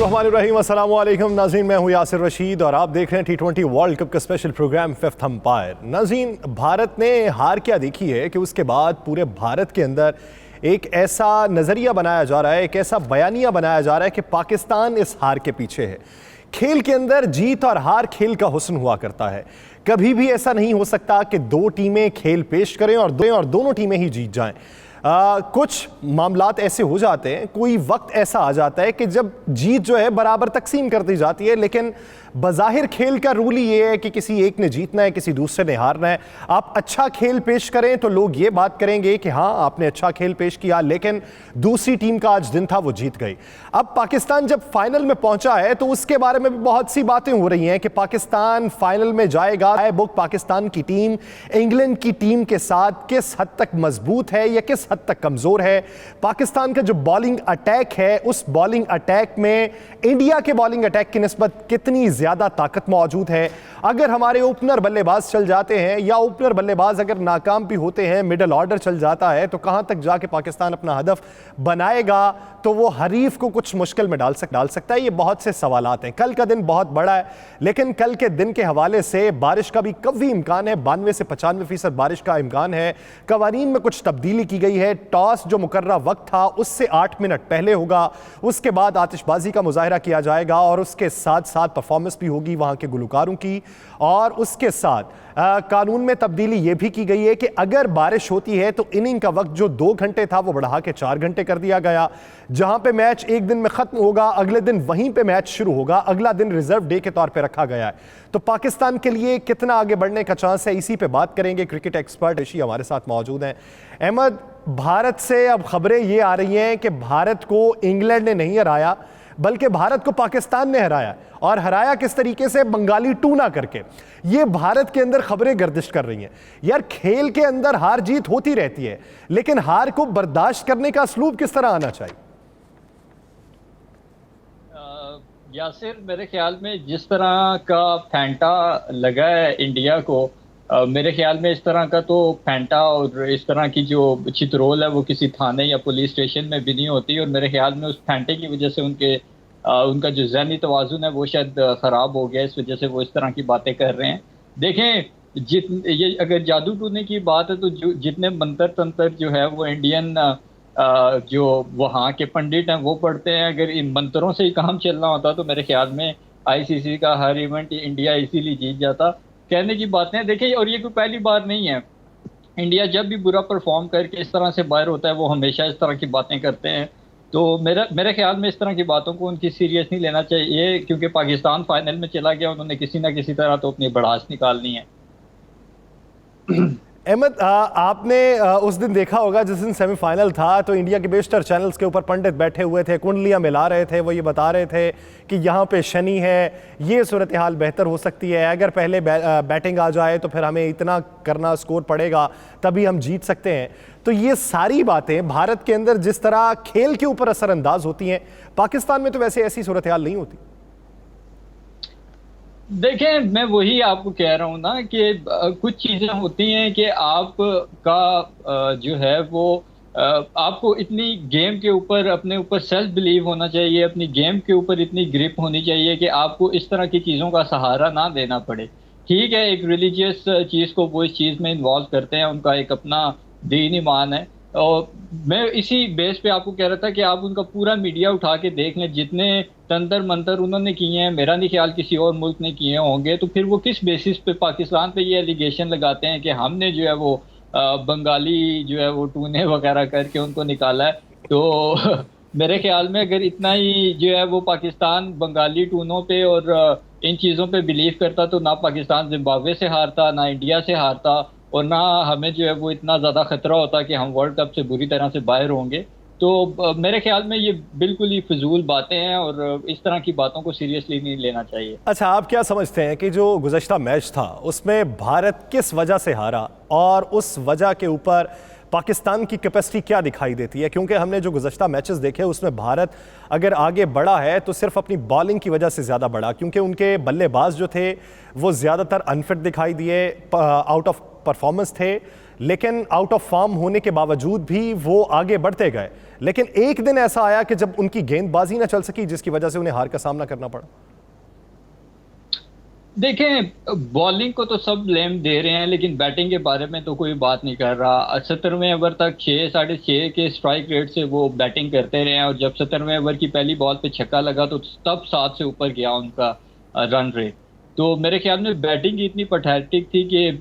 बिस्मिल्लाहिर्रहमानिर्रहीम, अस्सलाम वालेकुम नाज़रीन, मैं हूँ यासिर रशीद और आप देख रहे हैं T20 वर्ल्ड कप का स्पेशल प्रोग्राम फिफ्थ अंपायर। नाज़रीन, भारत ने हार क्या देखी है कि उसके बाद पूरे भारत के अंदर एक ऐसा नज़रिया बनाया जा रहा है, एक ऐसा बयानिया बनाया जा रहा है कि पाकिस्तान इस हार के पीछे है। खेल के अंदर जीत और हार खेल का हुस्न हुआ करता है। कभी भी ऐसा नहीं हो सकता कि दो टीमें खेल पेश करें और दोनों टीमें ही जीत जाएं। कुछ मामलात ऐसे हो जाते हैं, कोई वक्त ऐसा आ जाता है कि जब जीत जो है बराबर तकसीम कर दी जाती है, लेकिन बज़ाहिर खेल का रूल ही ये है कि किसी एक ने जीतना है, किसी दूसरे ने हारना है। आप अच्छा खेल पेश करें तो लोग ये बात करेंगे कि हाँ आपने अच्छा खेल पेश किया, लेकिन दूसरी टीम का आज दिन था वो जीत गई। अब पाकिस्तान जब फाइनल में पहुंचा है तो उसके बारे में भी बहुत सी बातें हो रही हैं कि पाकिस्तान फाइनल में जाएगा। बुक पाकिस्तान की टीम इंग्लैंड की टीम के साथ किस हद तक मजबूत है या किस हद तक कमजोर है। पाकिस्तान का जो बॉलिंग अटैक है, उस बॉलिंग अटैक में इंडिया के बॉलिंग अटैक की निस्बत कितनी ज्यादा ताकत मौजूद है। अगर हमारे ओपनर बल्लेबाज चल जाते हैं या ओपनर बल्लेबाज अगर नाकाम भी होते हैं, मिडल ऑर्डर चल जाता है, तो कहां तक जाके पाकिस्तान अपना हदफ बनाएगा, तो वो हरीफ को कुछ मुश्किल में डाल सकता है। ये बहुत से सवालात हैं। कल का दिन बहुत बड़ा है, लेकिन कल के दिन के हवाले से बारिश का भी कभी इम्कान है। 92 से 95% बारिश का इम्कान है। कवानीन में कुछ तब्दीली की गई है। टॉस जो मुकर्रर वक्त था उससे 8 मिनट पहले होगा, उसके बाद आतिशबाजी का मुजाहरा किया जाएगा और उसके साथ साथ परफॉर्मेंस भी होगी वहां के गुलकारों की। और उसके साथ कानून में तब्दीली यह भी की गई है कि अगर बारिश होती है तो इनिंग का वक्त जो 2 घंटे था वो बढ़ा के 4 घंटे कर दिया गया। जहां पे मैच एक दिन में खत्म होगा, अगले दिन वहीं पे मैच शुरू होगा। अगला दिन रिजर्व डे के तौर पे रखा गया है। तो पाकिस्तान के लिए कितना आगे बढ़ने का चांस है, इसी पे बात करेंगे। क्रिकेट एक्सपर्ट ऋषि हमारे साथ मौजूद हैं। अहमद, भारत से अब खबरें ये आ रही हैं कि भारत को इंग्लैंड ने नहीं हराया, बल्कि भारत को पाकिस्तान ने हराया, और हराया किस तरीके से, बंगाली टूना करके। ये भारत के अंदर खबरें गर्दिश कर रही हैं। यार, खेल के अंदर हार जीत होती रहती है, लेकिन हार को बर्दाश्त करने का असलूब किस तरह आना चाहिए? यासिर, मेरे ख्याल में जिस तरह का फैंटा लगा है इंडिया को, मेरे ख्याल में इस तरह का तो फैंटा और इस तरह की जो चित्रोल है वो किसी थाने या पुलिस स्टेशन में भी नहीं होती। और मेरे ख्याल में उस फैंटे की वजह से उनका जो ज़हनी तवाज़ुन है वो शायद ख़राब हो गया। इस वजह से वो इस तरह की बातें कर रहे हैं। देखें, ये अगर जादू टूने की बात है तो जितने मंत्र तंत्र जो है वो इंडियन जो वहाँ के पंडित हैं वो पढ़ते हैं। अगर इन मंत्रों से ही काम चलना होता तो मेरे ख्याल में आईसीसी का हर इवेंट इंडिया इसीलिए जीत जाता। कहने की बातें देखिए, और ये कोई पहली बार नहीं है। इंडिया जब भी बुरा परफॉर्म करके इस तरह से बाहर होता है वो हमेशा इस तरह की बातें करते हैं। तो मेरे ख्याल में इस तरह की बातों को उनकी सीरियस नहीं लेना चाहिए, क्योंकि पाकिस्तान फाइनल में चला गया, उन्होंने किसी ना किसी तरह तो अपनी भड़ास निकालनी है। अहमद, आपने उस दिन देखा होगा जिस दिन सेमीफाइनल था, तो इंडिया के बेशतर चैनल्स के ऊपर पंडित बैठे हुए थे, कुंडलियां मिला रहे थे। वो ये बता रहे थे कि यहाँ पे शनि है, ये सूरत हाल बेहतर हो सकती है, अगर पहले बैटिंग आ जाए तो फिर हमें इतना करना स्कोर पड़ेगा तभी हम जीत सकते हैं। तो ये सारी बातें भारत के अंदर जिस तरह खेल के ऊपर असरअंदाज होती हैं, पाकिस्तान में तो वैसे ऐसी सूरत हाल नहीं होती। देखें, मैं वही आपको कह रहा हूँ ना कि कुछ चीज़ें होती हैं कि आपका जो है वो आपको इतनी गेम के ऊपर अपने ऊपर सेल्फ बिलीव होना चाहिए, अपनी गेम के ऊपर इतनी ग्रिप होनी चाहिए कि आपको इस तरह की चीज़ों का सहारा ना देना पड़े। ठीक है, एक रिलीजियस चीज़ को वो इस चीज़ में इन्वॉल्व करते हैं, उनका एक अपना दीन ईमान है। और मैं इसी बेस पे आपको कह रहा था कि आप उनका पूरा मीडिया उठा के देख लें, जितने तंत्र मंत्र उन्होंने किए हैं, मेरा नहीं ख्याल किसी और मुल्क ने किए होंगे। तो फिर वो किस बेसिस पे पाकिस्तान पे ये एलिगेशन लगाते हैं कि हमने जो है वो बंगाली जो है वो टूने वगैरह करके उनको निकाला है। तो मेरे ख्याल में अगर इतना ही जो है वो पाकिस्तान बंगाली टूनों पे और इन चीज़ों पे बिलीव करता तो ना पाकिस्तान जिम्बाब्वे से हारता, ना इंडिया से हारता, और ना हमें जो है वो इतना ज़्यादा खतरा होता कि हम वर्ल्ड कप से बुरी तरह से बाहर होंगे। तो मेरे ख्याल में ये बिल्कुल ही फजूल बातें हैं और इस तरह की बातों को सीरियसली नहीं लेना चाहिए। अच्छा, आप क्या समझते हैं कि जो गुज़श्ता मैच था उसमें भारत किस वजह से हारा, और उस वजह के ऊपर पाकिस्तान की कैपेसिटी क्या दिखाई देती है? क्योंकि हमने जो गुज़श्ता मैचेस देखे उसमें भारत अगर आगे बढ़ा है तो सिर्फ अपनी बॉलिंग की वजह से ज़्यादा बढ़ा, क्योंकि उनके बल्लेबाज जो थे वो ज़्यादातर अनफिट दिखाई दिए, आउट ऑफ परफॉर्मेंस थे। लेकिन आउट ऑफ फॉर्म होने के बावजूद भी वो आगे बढ़ते गए। लेकिन एक दिन ऐसा आया कि जब उनकी गेंदबाजी ना चल सकी, जिसकी वजह से उन्हें हार का सामना करना पड़ा। देखें, बॉलिंग को तो सब ब्लेम दे रहे हैं, लेकिन बैटिंग के बारे में तो कोई बात नहीं कर रहा। 70वें ओवर तक 6-6.5 के स्ट्राइक रेट से वो बैटिंग करते रहे हैं, और जब 70वें ओवर की पहली बॉल पे छक्का लगा तो तब 7 से ऊपर गया उनका रन रेट। तो मेरे ख्याल में बैटिंग की इतनी पैथेटिक थी कि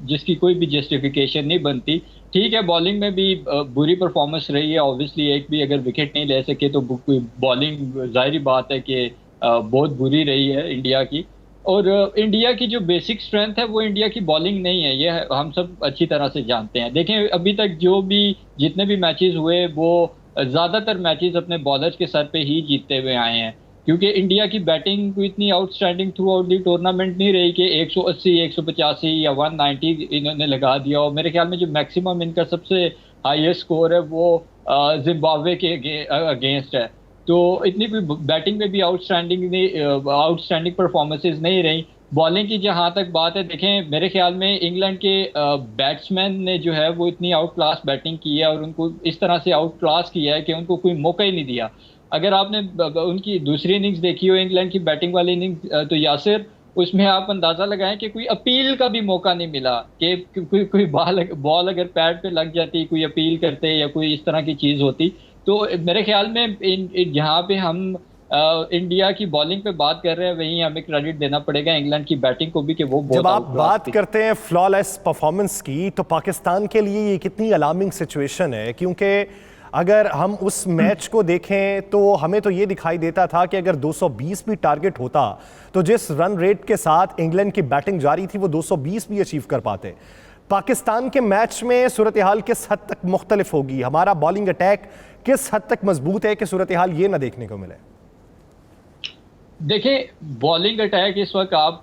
जिसकी कोई भी जस्टिफिकेशन नहीं बनती। ठीक है, बॉलिंग में भी बुरी परफॉर्मेंस रही है ऑब्वियसली, एक भी अगर विकेट नहीं ले सके तो बॉलिंग जाहिर बात है कि बहुत बुरी रही है इंडिया की। और इंडिया की जो बेसिक स्ट्रेंथ है वो इंडिया की बॉलिंग नहीं है, ये हम सब अच्छी तरह से जानते हैं। देखें, अभी तक जो भी जितने भी मैचेस हुए वो ज़्यादातर मैचेस अपने बॉलर्स के सर पे ही जीतते हुए आए हैं, क्योंकि इंडिया की बैटिंग कोई इतनी outstanding through out the tournament नहीं रही कि 180, 185 या 190 इन्होंने लगा दिया। और मेरे ख्याल में जो मैक्सिमम इनका सबसे हाईएस्ट स्कोर है वो जिम्बाब्वे के अगेंस्ट है। तो इतनी भी बैटिंग में भी आउटस्टैंडिंग परफॉर्मेंसेज नहीं रही। बॉलिंग की जहां तक बात है, देखें मेरे ख्याल में इंग्लैंड के बैट्समैन ने जो है वो इतनी आउट क्लास बैटिंग की है और उनको इस तरह से आउट क्लास किया है कि उनको कोई मौका ही नहीं दिया। अगर आपने उनकी दूसरी इनिंग्स देखी हो इंग्लैंड की बैटिंग वाली इनिंग्स, तो यासिर उसमें आप अंदाजा लगाएं कि कोई अपील का भी मौका नहीं मिला कि कोई बॉल अगर पैड पे लग जाती, कोई अपील करते या कोई इस तरह की चीज़ होती। तो मेरे ख्याल में जहाँ पे हम इंडिया की बॉलिंग पे बात कर रहे हैं वहीं हमें क्रेडिट देना पड़ेगा इंग्लैंड की बैटिंग को भी कि वो बहुत। जब आप बात करते हैं फ्लॉलेस परफॉर्मेंस की, तो पाकिस्तान के लिए ये कितनी अलार्मिंग सिचुएशन है, क्योंकि अगर हम उस मैच को देखें तो हमें तो ये दिखाई देता था कि अगर 220 भी टारगेट होता तो जिस रन रेट के साथ इंग्लैंड की बैटिंग जारी थी वो 220 भी अचीव कर पाते। पाकिस्तान के मैच में सूरत हाल किस हद तक मुख्तलिफ होगी, हमारा बॉलिंग अटैक किस हद तक मजबूत है कि सूरत हाल ये ना देखने को मिले? देखिए, बॉलिंग अटैक इस वक्त आप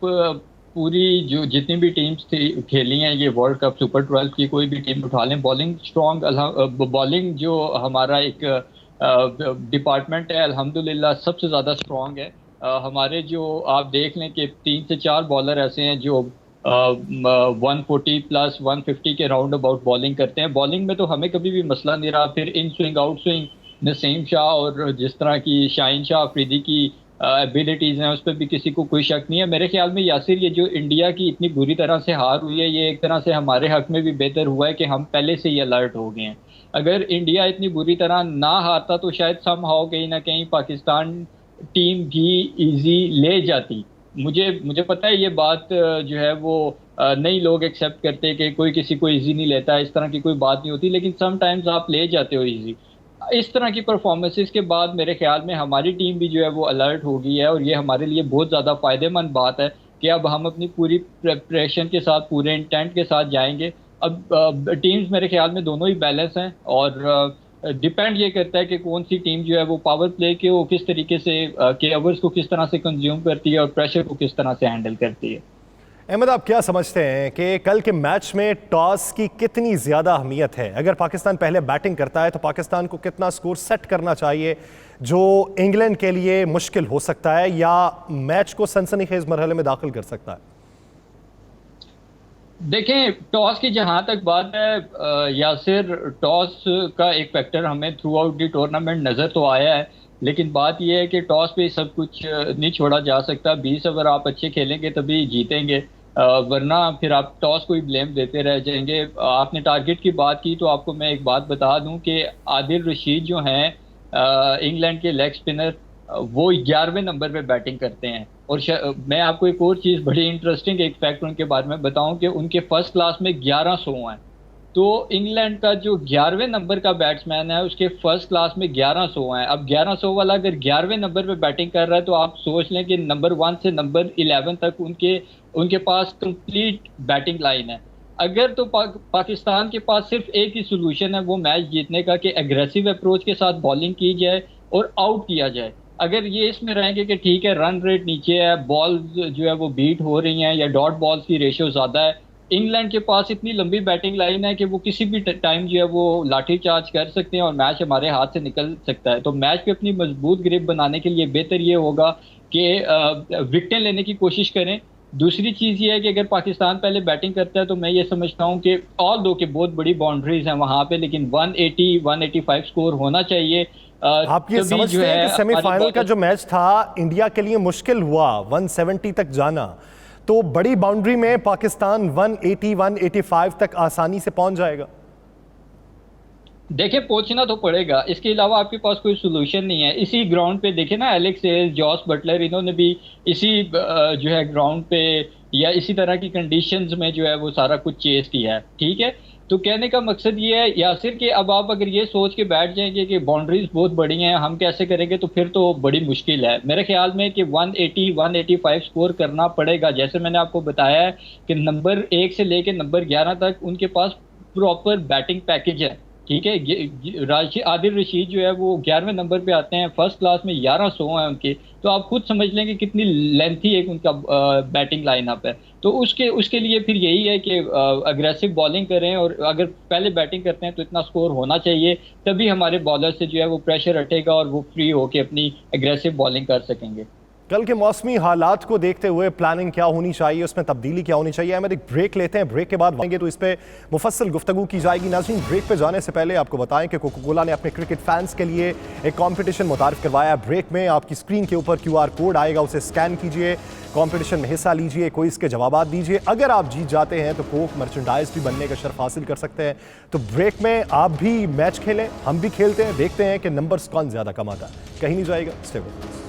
पूरी जो जितनी भी टीम्स थी खेली हैं ये वर्ल्ड कप सुपर 12 की कोई भी टीम उठा लें, बॉलिंग स्ट्रॉन्ग बॉलिंग जो हमारा एक डिपार्टमेंट है अल्हम्दुलिल्लाह सबसे ज़्यादा स्ट्रॉन्ग है। हमारे जो आप देख लें कि 3 से 4 बॉलर ऐसे हैं जो 140 प्लस 150 के राउंड अबाउट बॉलिंग करते हैं। बॉलिंग में तो हमें कभी भी मसला नहीं रहा। फिर in swing out swing Naseem Shah और जिस तरह की शाहीन शाह अफरीदी की एबिलिटीज़ हैं उस पर भी किसी को कोई शक नहीं है। मेरे ख्याल में यासिर ये जो इंडिया की इतनी बुरी तरह से हार हुई है ये एक तरह से हमारे हक में भी बेहतर हुआ है कि हम पहले से ही अलर्ट हो गए हैं। अगर इंडिया इतनी बुरी तरह ना हारता तो शायद समहाउ कहीं ना कहीं पाकिस्तान टीम भी इजी ले जाती। मुझे पता है ये बात जो है वो नई लोग एक्सेप्ट करते हैं कि कोई किसी को इजी नहीं लेता, इस तरह की कोई बात नहीं होती, लेकिन समटाइम्स आप ले जाते हो इजी। इस तरह की परफॉर्मेंसेस के बाद मेरे ख्याल में हमारी टीम भी जो है वो अलर्ट हो गई है और ये हमारे लिए बहुत ज़्यादा फ़ायदेमंद बात है कि अब हम अपनी पूरी प्रिपरेशन के साथ पूरे इंटेंट के साथ जाएंगे। अब टीम्स मेरे ख्याल में दोनों ही बैलेंस हैं और डिपेंड ये करता है कि कौन सी टीम जो है वो पावर प्ले के वो किस तरीके से के ओवर्स को किस तरह से कंज्यूम करती है और प्रेशर को किस तरह से हैंडल करती है। अहमद, आप क्या समझते हैं कि कल के मैच में टॉस की कितनी ज़्यादा अहमियत है? अगर पाकिस्तान पहले बैटिंग करता है तो पाकिस्तान को कितना स्कोर सेट करना चाहिए जो इंग्लैंड के लिए मुश्किल हो सकता है या मैच को सनसनीखेज मरहले में दाखिल कर सकता है? देखें, टॉस की जहां तक बात है यासिर, टॉस का एक फैक्टर हमें थ्रू आउट दी टूर्नामेंट नज़र तो आया है, लेकिन बात यह है कि टॉस पे सब कुछ नहीं छोड़ा जा सकता। 20 ओवर आप अच्छे खेलेंगे तभी जीतेंगे, वरना फिर आप टॉस को ही ब्लेम देते रह जाएंगे। आपने टारगेट की बात की तो आपको मैं एक बात बता दूं कि आदिल रशीद जो हैं इंग्लैंड के लेग स्पिनर, वो 11वें नंबर पे बैटिंग करते हैं। और मैं आपको एक और चीज़ बड़ी इंटरेस्टिंग एक फैक्ट उनके बारे में बताऊं कि उनके फर्स्ट क्लास में 1100 हैं। तो इंग्लैंड का जो 11वें नंबर का बैट्समैन है उसके फर्स्ट क्लास में 1100 हैं। अब 1100 वाला अगर 11वें नंबर पे बैटिंग कर रहा है तो आप सोच लें कि नंबर 1 से नंबर 11 तक उनके पास कंप्लीट बैटिंग लाइन है। अगर तो पाकिस्तान के पास सिर्फ एक ही सोल्यूशन है वो मैच जीतने का कि एग्रेसिव अप्रोच के साथ बॉलिंग की जाए और आउट किया जाए। अगर ये इसमें रहेंगे कि ठीक है रन रेट नीचे है, बॉल जो है वो बीट हो रही हैं या डॉट बॉल्स की रेशियो ज़्यादा है, इंग्लैंड के पास इतनी लंबी बैटिंग लाइन है कि वो किसी भी टाइम जो है वो लाठी चार्ज कर सकते हैं और मैच हमारे हाथ से निकल सकता है। तो मैच पे अपनी मजबूत ग्रिप बनाने के लिए बेहतर ये होगा कि विकेटें लेने की कोशिश करें। दूसरी चीज़ ये है कि अगर पाकिस्तान पहले बैटिंग करता है तो मैं ये समझता हूँ कि ऑल दो के बहुत बड़ी बाउंड्रीज हैं वहाँ पे, लेकिन 180 185 स्कोर होना चाहिए। आप ये तभी जो समझते हैं है कि हमारे सेमीफाइनल का बॉलर। जो मैच था इंडिया के लिए मुश्किल हुआ 170 तक जाना, तो बड़ी बाउंड्री में पाकिस्तान 180 185 तक आसानी से पहुंच जाएगा? देखिए पहुंचना तो पड़ेगा, इसके अलावा आपके पास कोई सोल्यूशन नहीं है। इसी ग्राउंड पे देखे ना, एलेक्स हेल, जॉस बटलर, इन्होंने भी इसी जो है ग्राउंड पे या इसी तरह की कंडीशंस में जो है वो सारा कुछ चेस किया है। ठीक है, तो कहने का मकसद ये है यासिर कि अब आप अगर ये सोच के बैठ जाएंगे कि बाउंड्रीज बहुत बड़ी हैं, हम कैसे करेंगे, तो फिर तो बड़ी मुश्किल है मेरे ख्याल में कि 180 185 स्कोर करना पड़ेगा। जैसे मैंने आपको बताया है कि नंबर 1 से लेके नंबर 11 तक उनके पास प्रॉपर बैटिंग पैकेज है। ठीक है, आदिल रशीद जो है वो 11वें नंबर पे आते हैं, फर्स्ट क्लास में 1100 हैं उनके। तो आप खुद समझ लें कि कितनी लेंथी एक उनका बैटिंग लाइनअप है। तो उसके उसके लिए फिर यही है कि अग्रेसिव बॉलिंग करें, और अगर पहले बैटिंग करते हैं तो इतना स्कोर होना चाहिए, तभी हमारे बॉलर से जो है वो प्रेशर हटेगा और वो फ्री होके अपनी अग्रेसिव बॉलिंग कर सकेंगे। कल के मौसमी हालात को देखते हुए प्लानिंग क्या होनी चाहिए, उसमें तब्दीली क्या होनी चाहिए? हम एक ब्रेक लेते हैं, ब्रेक के बाद आएंगे तो इस पे मुफस्सल गुफ्तगू की जाएगी। नाज़रीन, ब्रेक पे जाने से पहले आपको बताएं कि कोका कोला ने अपने क्रिकेट फैंस के लिए एक कंपटीशन मुतारिफ करवाया। ब्रेक में आपकी स्क्रीन के ऊपर QR कोड आएगा, उसे स्कैन कीजिए, कंपटीशन में हिस्सा लीजिए, क्विज के जवाब दीजिए। अगर आप जीत जाते हैं तो कोक मर्चेंडाइज भी बनने का शर्फ हासिल कर सकते हैं। तो ब्रेक में आप भी मैच खेलें, हम भी खेलते हैं, देखते हैं कि नंबर्स कौन ज़्यादा कमाता है। कहीं नहीं जाएगा, स्टे विद अस।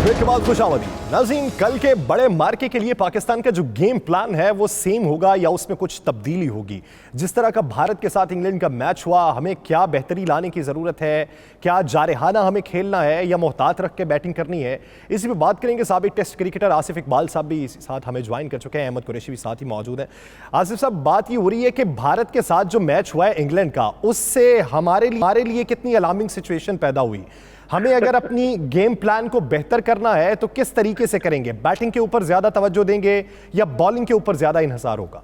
ब्रेक के बाद खुशामदी। नाज़रीन, कल के बड़े मार्के के लिए पाकिस्तान का जो गेम प्लान है वो सेम होगा या उसमें कुछ तब्दीली होगी? जिस तरह का भारत के साथ इंग्लैंड का मैच हुआ, हमें क्या बेहतरी लाने की ज़रूरत है? क्या जारहाना हमें खेलना है या मोहतात रख के बैटिंग करनी है? इसी पे बात करेंगे। साबिक टेस्ट क्रिकेटर आसिफ इकबाल साहब भी साथ हमें ज्वाइन कर चुके हैं, अहमद कुरैशी भी साथ ही मौजूद हैं। आसिफ साहब, बात ये हो रही है कि भारत के साथ जो मैच हुआ है इंग्लैंड का, उससे हमारे लिए कितनी अलार्मिंग सिचुएशन पैदा हुई? हमें अगर अपनी गेम प्लान को बेहतर करना है तो किस तरीके से करेंगे? बैटिंग के ऊपर ज्यादा तवज्जो देंगे या बॉलिंग के ऊपर ज्यादा इन्हिसार होगा?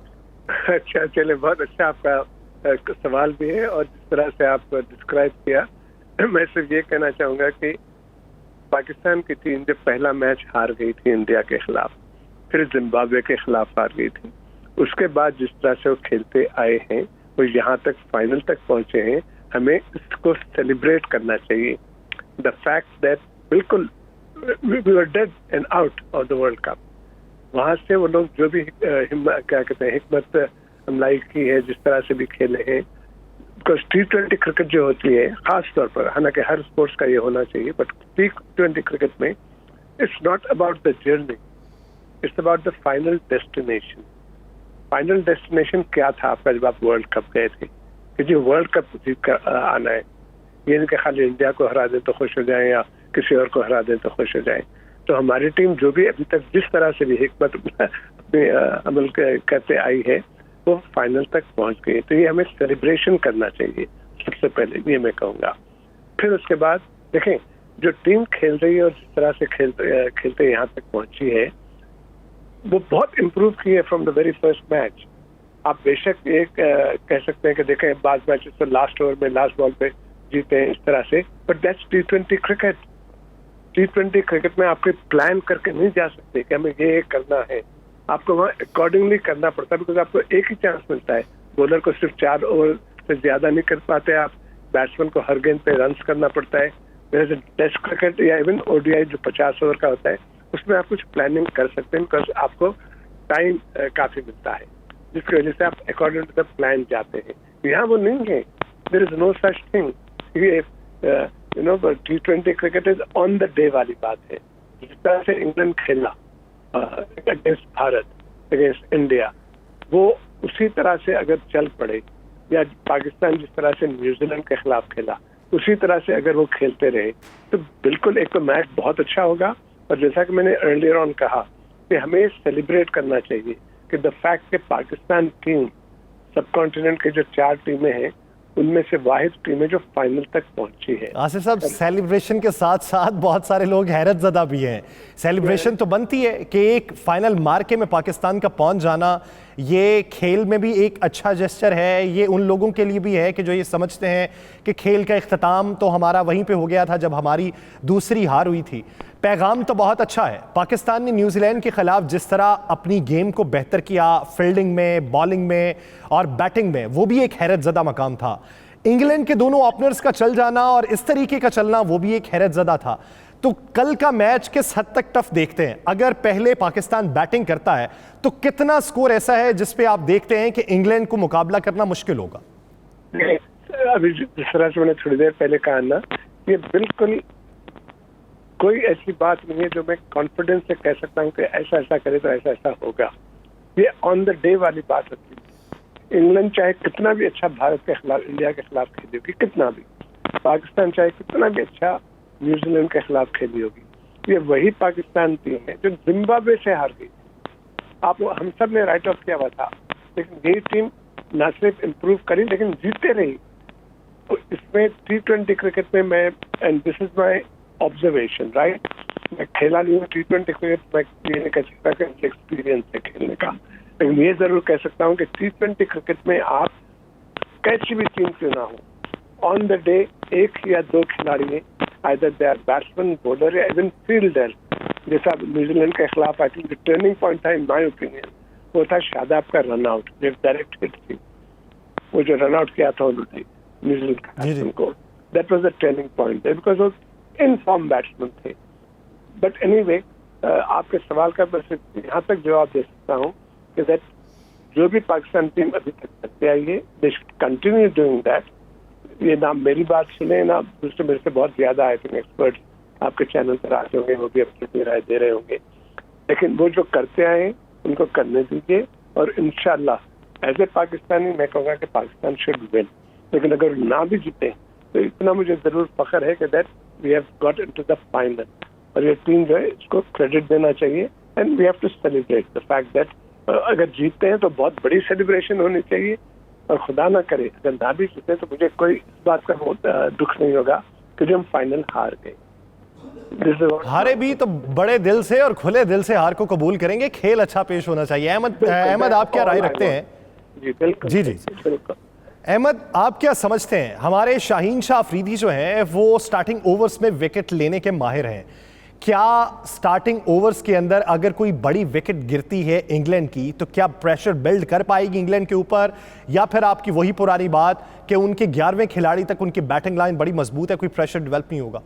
अच्छा, चले, बहुत अच्छा आपका सवाल भी है और जिस तरह से आप डिस्क्राइब किया, मैं सिर्फ ये कहना चाहूंगा कि पाकिस्तान की टीम जब पहला मैच हार गई थी इंडिया के खिलाफ, फिर जिम्बाब्वे के खिलाफ हार गई थी, उसके बाद जिस तरह से वो खेलते आए हैं, वो यहाँ तक फाइनल तक पहुंचे हैं, हमें इसको सेलिब्रेट करना चाहिए। द फैक्ट दैट बिल्कुल we were dead and out of the world cup, वहां से वो लोग जो भी क्या कहते हैं हिकमत अमलाई की है, जिस तरह से भी खेले हैं, बिकॉज T20 क्रिकेट जो होती है खास तौर पर, हालांकि हर स्पोर्ट्स का ये होना चाहिए, बट T20 क्रिकेट में it's not about the journey, it's about the final destination. Final destination क्या था आपका जब आप वर्ल्ड कप गए थे? कि जो वर्ल्ड कप जीत कर आना है, ये नहीं कि खाली इंडिया को हरा दें तो खुश हो जाएं या किसी और को हरा दें तो खुश हो जाएं। तो हमारी टीम जो भी अभी तक जिस तरह से भी हिकमत अपने अमल करते आई है, वो फाइनल तक पहुंच गई। तो ये हमें सेलिब्रेशन करना चाहिए सबसे पहले, ये मैं कहूँगा। फिर उसके बाद देखें, जो टीम खेल रही है और जिस तरह से खेलते यहाँ तक पहुंची है, वो बहुत इम्प्रूव की है from the very first match. आप बेशक एक कह सकते हैं कि देखें बाद मैचेस तो लास्ट ओवर में लास्ट बॉल पे जीते हैं इस तरह से, but that's T20 cricket. T20 cricket में आपके प्लान करके नहीं जा सकते कि हमें ये करना है, आपको वहाँ अकॉर्डिंगली करना पड़ता है, बिकॉज आपको एक ही चांस मिलता है। बॉलर को सिर्फ 4 ओवर से ज्यादा नहीं कर पाते आप, बैट्समैन को हर गेंद पे रन्स करना पड़ता है। वैसे टेस्ट क्रिकेट या इवन ODI जो 50 ओवर का होता है, उसमें आप कुछ प्लानिंग कर सकते हैं, बिकॉज आपको टाइम काफी मिलता है, जिसकी वजह से आप अकॉर्डिंग टू द प्लान जाते हैं। यहाँ वो नहीं है, there is no such thing. ये T20 cricket is on the day वाली बात है। जिस तरह से इंग्लैंड खेला अगेंस्ट भारत, अगेंस्ट इंडिया, वो उसी तरह से अगर चल पड़े, या पाकिस्तान जिस तरह से न्यूजीलैंड के खिलाफ खेला, उसी तरह से अगर वो खेलते रहे, तो बिल्कुल एक तो मैच बहुत अच्छा होगा। और जैसा कि मैंने अर्लियर ऑन कहा कि हमें सेलिब्रेट करना चाहिए कि द फैक्ट कि पाकिस्तान टीम सब कॉन्टिनेंट के जो 4 टीमें हैं, उनमें से वाहिद टीम है जो फाइनल तक पहुंची है। आसिफ साहब, सेलिब्रेशन के साथ साथ बहुत सारे लोग हैरत ज़दा भी हैं। सेलिब्रेशन तो बनती है कि एक फाइनल मार्के में पाकिस्तान का पहुंच जाना, ये खेल में भी एक अच्छा जेस्चर है, ये उन लोगों के लिए भी है कि जो ये समझते हैं कि खेल का इख्तिताम तो हमारा वहीं पे हो गया था जब हमारी दूसरी हार हुई थी। पैगाम तो बहुत अच्छा है। पाकिस्तान ने न्यूजीलैंड के खिलाफ जिस तरह अपनी गेम को बेहतर किया, फील्डिंग में, बॉलिंग में और बैटिंग में, वो भी एक हैरत ज़दा मकाम था। इंग्लैंड के दोनों ओपनर्स का चल जाना और इस तरीके का चलना, वो भी एक हैरत ज़दा था। तो कल का मैच किस हद तक टफ देखते हैं? अगर पहले पाकिस्तान बैटिंग करता है तो कितना स्कोर ऐसा है जिस पे आप देखते हैं कि इंग्लैंड को मुकाबला करना मुश्किल होगा? अभी जिस तरह से मैंने थोड़ी देर पहले कहा ना, ये बिल्कुल कोई ऐसी बात नहीं है जो मैं कॉन्फिडेंस से कह सकता हूँ कि ऐसा ऐसा करे तो ऐसा ऐसा होगा। ये ऑन द डे वाली बात होती है। इंग्लैंड चाहे कितना भी अच्छा भारत के खिलाफ, इंडिया के खिलाफ खेली होगी, कितना भी, पाकिस्तान चाहे कितना भी अच्छा न्यूजीलैंड के खिलाफ खेली होगी, ये वही पाकिस्तान टीम है जो जिम्बाब्वे से हार गई। आप हम सब ने राइट ऑफ किया हुआ था, लेकिन यही टीम न सिर्फ इम्प्रूव करी लेकिन जीतते रही। तो इसमें T20 क्रिकेट में मैं, and this is my observation, right, मैं खेला नहीं हूँ T20 क्रिकेट, मैं ये नहीं कह सकता कि एक्सपीरियंस है खेलने का, लेकिन ये जरूर कह सकता हूँ कि T20 क्रिकेट में आप कैसी भी टीम क्यों ना हो, ऑन द डे एक या दो खिलाड़ी हैं, either they are batsman, bowler या इवन फील्डर। जैसा न्यूजीलैंड के खिलाफ आई थिंक टर्निंग पॉइंट था इन माय ओपिनियन, वो था शादाब का रन आउट, जो डायरेक्ट हिट थी, वो जो रन आउट किया था उन्होंने न्यूजीलैंड के बैट्समैन को, that was the turning point because वो इन फॉर्म बैट्समैन थे। बट एनीवे, आपके सवाल का बस यहाँ तक जवाब दे सकता हूँ कि दैट जो भी पाकिस्तान टीम अभी तक करते आई है, they should continue doing that. ये ना मेरी बात सुने ना दूसरे, मेरे से बहुत ज्यादा आई थिंक एक्सपर्ट्स आपके चैनल पर आते होंगे, वो भी अपनी राय दे रहे होंगे, लेकिन वो जो करते आए उनको करने दीजिए और इंशाल्लाह एज ए पाकिस्तानी मैं कहूँगा कि पाकिस्तान शुड विन। लेकिन अगर ना भी जीते तो इतना मुझे जरूर फख्र है कि that we have got into the final, और ये टीम जो है इसको क्रेडिट देना चाहिए and we have to celebrate the fact that अगर जीतते हैं तो बहुत बड़ी सेलिब्रेशन होनी चाहिए, और खुदा ना करे अगर ना भी जीते तो मुझे कोई इस बात का बहुत दुख नहीं होगा कि जो हम फाइनल हार गए। हारे भी तो बड़े दिल से और खुले दिल से हार को कबूल करेंगे, खेल अच्छा पेश होना चाहिए। अहमद आप क्या राय रखते हैं? जी बिल्कुल, जी बिल्कुल। अहमद, आप क्या समझते हैं? हमारे शाहीन शाह अफरीदी जो हैं वो स्टार्टिंग ओवर्स में विकेट लेने के माहिर हैं। क्या स्टार्टिंग ओवर्स के अंदर अगर कोई बड़ी विकेट गिरती है इंग्लैंड की तो क्या प्रेशर बिल्ड कर पाएगी इंग्लैंड के ऊपर, या फिर आपकी वही पुरानी बात कि उनके 11वें खिलाड़ी तक उनकी बैटिंग लाइन बड़ी मजबूत है, कोई प्रेशर डेवलप नहीं होगा?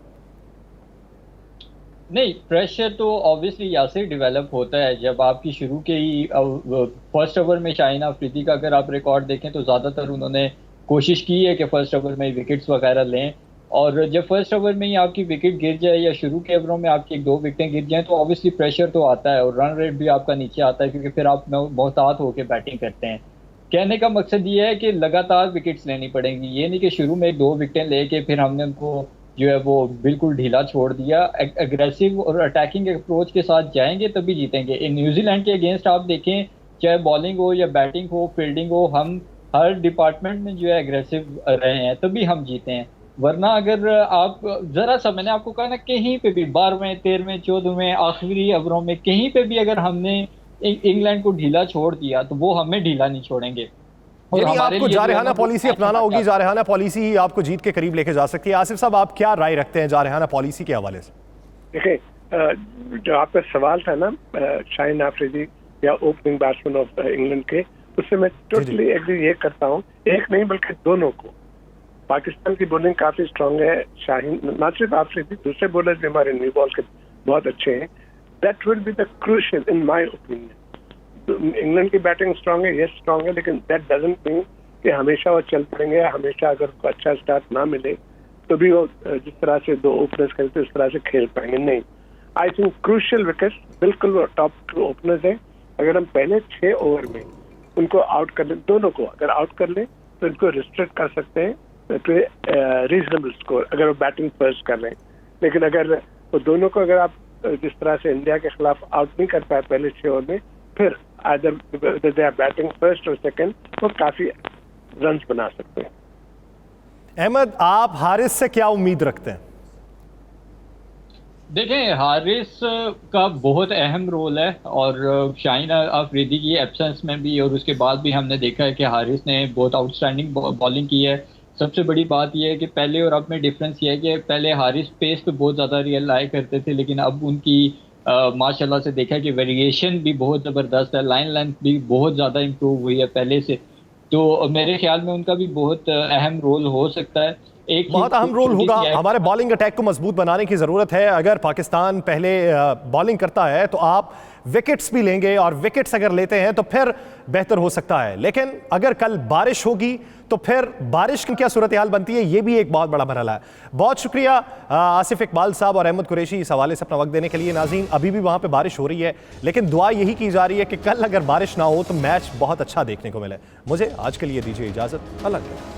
नहीं, प्रेशर तो ऑब्वियसली यासिर डेवलप होता है जब आपकी शुरू के ही फर्स्ट ओवर में शाहीन अफरीदी का अगर आप रिकॉर्ड देखें तो ज़्यादातर उन्होंने कोशिश की है कि फर्स्ट ओवर में विकेट्स वगैरह लें, और जब फर्स्ट ओवर में ही आपकी विकेट गिर जाए या शुरू के ओवरों में आपकी 1-2 विकेटें गिर जाएं तो ऑब्वियसली प्रेशर तो आता है और रन रेट भी आपका नीचे आता है, क्योंकि फिर आप मोहतात होकर बैटिंग करते हैं। कहने का मकसद ये है कि लगातार विकेट्स लेनी पड़ेंगी, ये नहीं कि शुरू में 2 विकेटें लेके फिर हमने उनको जो है वो बिल्कुल ढीला छोड़ दिया। एग्रेसिव और अटैकिंग अप्रोच के साथ जाएंगे तभी जीतेंगे। इन न्यूजीलैंड के अगेंस्ट आप देखें, चाहे बॉलिंग हो या बैटिंग हो, फील्डिंग हो, हम हर डिपार्टमेंट में जो है एग्रेसिव रहे हैं तभी हम जीते हैं। वरना अगर आप ज़रा सा, मैंने आपको कहा ना, कहीं पे भी 12वें, 13वें, 14वें आखिरी ओवरों में कहीं पे भी अगर हमने इंग्लैंड को ढीला छोड़ दिया तो वो हमें ढीला नहीं छोड़ेंगे। यानी आपको जारहाना पॉलिसी अपनाना होगी, जारहाना पॉलिसी ही आपको जीत के करीब लेके जा सकती है। आसिफ साहब, आप क्या राय रखते हैं जारहाना पॉलिसी के हवाले से? देखिए, जो आपका सवाल था ना शाहीन अफरीदी या ओपनिंग बैट्समैन ऑफ इंग्लैंड के, उससे मैं टोटली एग्री ये करता हूँ, एक नहीं बल्कि दोनों को। पाकिस्तान की बॉलिंग काफी स्ट्रांग है, शाहीन ना सिर्फ अफरीदी, दूसरे बॉलर भी हमारे न्यू बॉल के बहुत अच्छे हैं। That will be the crucial in my opinion. England की बैटिंग स्ट्रांग है, यस स्ट्रांग है, लेकिन दैट डजंट मीन कि हमेशा वो चल पड़ेंगे। हमेशा अगर उनको अच्छा स्टार्ट ना मिले तो भी वो जिस तरह से 2 ओपनर्स खेलते उस तरह से खेल पाएंगे नहीं। आई थिंक क्रूशियल विकेट्स बिल्कुल वो टॉप 2 ओपनर्स हैं। अगर हम पहले 6 ओवर में उनको आउट कर लें, दोनों को अगर आउट कर लें तो इनको रिस्ट्रिक्ट कर सकते हैं रीजनेबल स्कोर, अगर वो बैटिंग फर्स्ट कर लें। लेकिन अगर वो दोनों को अगर आप जिस तरह से इंडिया के खिलाफ आउट नहीं कर पाए पहले 6 ओवर में, फिर either they are batting first और सेकंड, वो काफी रन्स बना सकते हैं। अहमद, आप हारिस से क्या उम्मीद रखते हैं? देखें, हारिस का बहुत अहम रोल है और शाहीन अफरीदी की एब्सेंस में भी और उसके बाद भी हमने देखा है कि हारिस ने बहुत आउटस्टैंडिंग बॉलिंग की है। सबसे बड़ी बात यह है कि पहले और अब में डिफरेंस ये है कि पहले हारिस पेस पे बहुत ज़्यादा रिलाई करते थे, लेकिन अब उनकी माशाल्लाह से देखा कि वेरिएशन भी बहुत ज़बरदस्त है, लाइन लेंथ भी बहुत ज़्यादा इम्प्रूव हुई है पहले से। तो मेरे ख्याल में उनका भी बहुत अहम रोल हो सकता है। एक बहुत अहम रोल होगा। हमारे बॉलिंग अटैक को मजबूत बनाने की ज़रूरत है। अगर पाकिस्तान पहले बॉलिंग करता है तो आप विकेट्स भी लेंगे, और विकेट्स अगर लेते हैं तो फिर बेहतर हो सकता है। लेकिन अगर कल बारिश होगी तो फिर बारिश की क्या सूरत हाल बनती है, ये भी एक बहुत बड़ा मरहला है। बहुत शुक्रिया आसिफ इकबाल साहब और अहमद कुरैशी इस हवाले से अपना वक्त देने के लिए। नाज़रीन, अभी भी वहाँ पे बारिश हो रही है, लेकिन दुआ यही की जा रही है कि कल अगर बारिश ना हो तो मैच बहुत अच्छा देखने को मिले। मुझे आज के लिए दीजिए इजाज़त। अल्लाह हाफ़िज़।